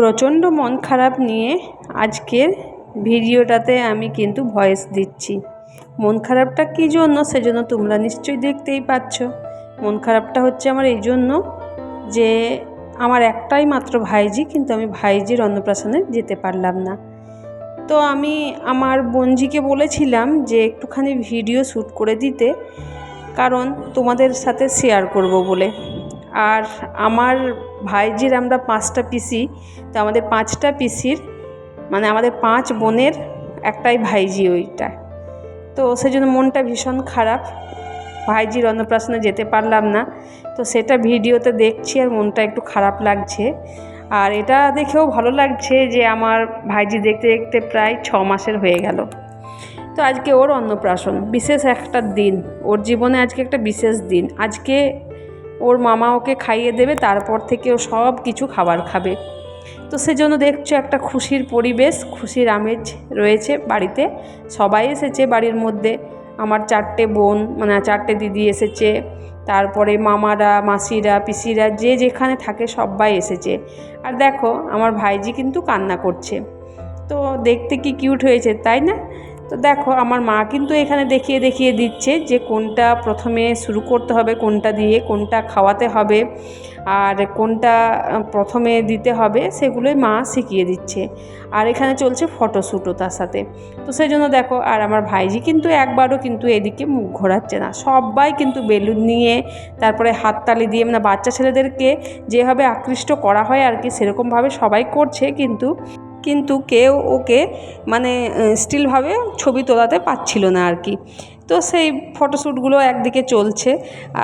প্রচণ্ড মন খারাপ নিয়ে আজকের ভিডিওটাতে আমি কিন্তু ভয়েস দিচ্ছি। মন খারাপটা কী জন্য সেজন্য তোমরা নিশ্চয়ই দেখতেই পাচ্ছ। মন খারাপটা হচ্ছে আমার এই জন্য যে আমার একটাই মাত্র ভাইজি, কিন্তু আমি ভাইজির অন্নপ্রাশনে যেতে পারলাম না। তো আমি আমার বোনজিকে বলেছিলাম যে একটুখানি ভিডিও শ্যুট করে দিতে, কারণ তোমাদের সাথে শেয়ার করব বলে। আর আমার ভাইজির আমরা 5টা পিসি, তো আমাদের 5টা পিসির মানে আমাদের 5 বোনের একটাই ভাইজি ওইটা। তো সেই জন্য মনটা ভীষণ খারাপ, ভাইজির অন্নপ্রাশনে যেতে পারলাম না। তো সেটা ভিডিওতে দেখছি আর মনটা একটু খারাপ লাগছে। আর এটা দেখেও ভালো লাগছে যে আমার ভাইজি দেখতে দেখতে প্রায় 6 মাসের হয়ে গেল। তো আজকে ওর অন্নপ্রাশন, বিশেষ একটা দিন, ওর জীবনে আজকে একটা বিশেষ দিন। আজকে ওর মামা ওকে খাইয়ে দেবে, তারপর থেকে ও সব কিছু খাবার খাবে। তো সেজন্য দেখছো একটা খুশির পরিবেশ, খুশির আমেজ রয়েছে বাড়িতে। সবাই এসেছে বাড়ির মধ্যে, আমার 4টে বোন মানে 4টে দিদি এসেছে, তারপরে মামারা, মাসিরা, পিসিরা, যে যেখানে থাকে সবাই এসেছে। আর দেখো আমার ভাইজি কিন্তু কান্না করছে। তো দেখতে কি কিউট হয়েছে, তাই না? তো দেখো আমার মা কিন্তু এখানে দেখিয়ে দেখিয়ে দিচ্ছে যে কোনটা প্রথমে শুরু করতে হবে, কোনটা দিয়ে কোনটা খাওয়াতে হবে আর কোনটা প্রথমে দিতে হবে, সেগুলোই মা শিখিয়ে দিচ্ছে। আর এখানে চলছে ফটোশ্যুটও তার সাথে। তো সেই জন্য দেখো, আর আমার ভাইজি কিন্তু একবারও কিন্তু এদিকে মুখ ঘোরাচ্ছে না। সবাই কিন্তু বেলুন নিয়ে, তারপরে হাততালি দিয়ে, মানে বাচ্চা ছেলেদেরকে যেভাবে আকৃষ্ট করা হয় আর কি, সেরকমভাবে সবাই করছে, কিন্তু কেউ ওকে মানে স্টিলভাবে ছবি তোলাতে পারছিল না আর কি। তো সেই ফটোশ্যুটগুলো একদিকে চলছে,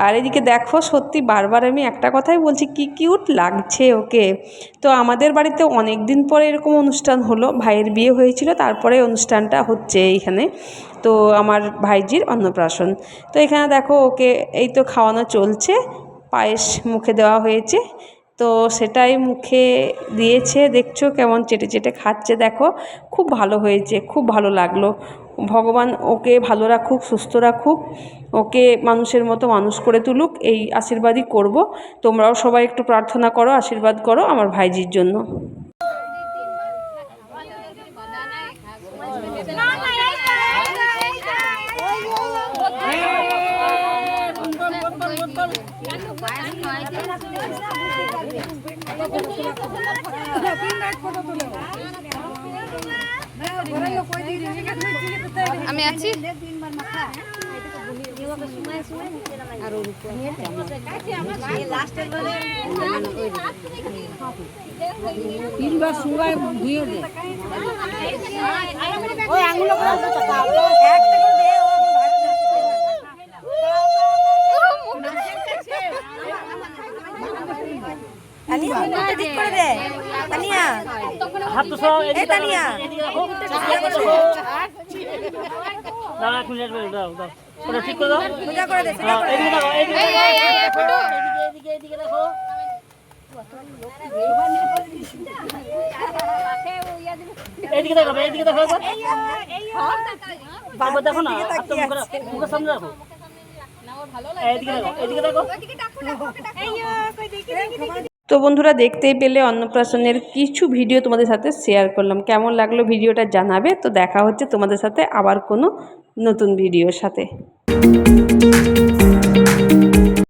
আর এদিকে দেখো সত্যি বারবার আমি একটা কথাই বলছি, কি কিউট লাগছে ওকে। তো আমাদের বাড়িতে অনেক দিন পরে এরকম অনুষ্ঠান হলো, ভাইয়ের বিয়ে হয়েছিল, তারপরে অনুষ্ঠানটা হচ্ছে এইখানে। তো আমার ভাইজির অন্নপ্রাশন। তো এখানে দেখো ওকে এই তো খাওয়ানো চলছে, পায়েস মুখে দেওয়া হয়েছে। তো সেটাই মুখে দিয়েছে, দেখছো কেমন চেটে চেটে খাচ্ছে। দেখো খুব ভালো হয়েছে, খুব ভালো লাগলো। ভগবান ওকে ভালো রাখুক, সুস্থ রাখুক, ওকে মানুষের মতো মানুষ করে তুলুক, এই আশীর্বাদই করব। তোমরাও সবাই একটু প্রার্থনা করো, আশীর্বাদ করো আমার ভাইজির জন্য। আমি আছি। তিনবার সুগায় ধুয়ে দে। দেখো না, মুখের সামনে রাখো। তো বন্ধুরা দেখতেই পেলে অন্নপ্রাশনের কিছু ভিডিও তোমাদের সাথে শেয়ার করলাম। কেমন লাগলো ভিডিওটা জানাবে। তো দেখা হচ্ছে তোমাদের সাথে আবার কোনো নতুন ভিডিওর সাথে।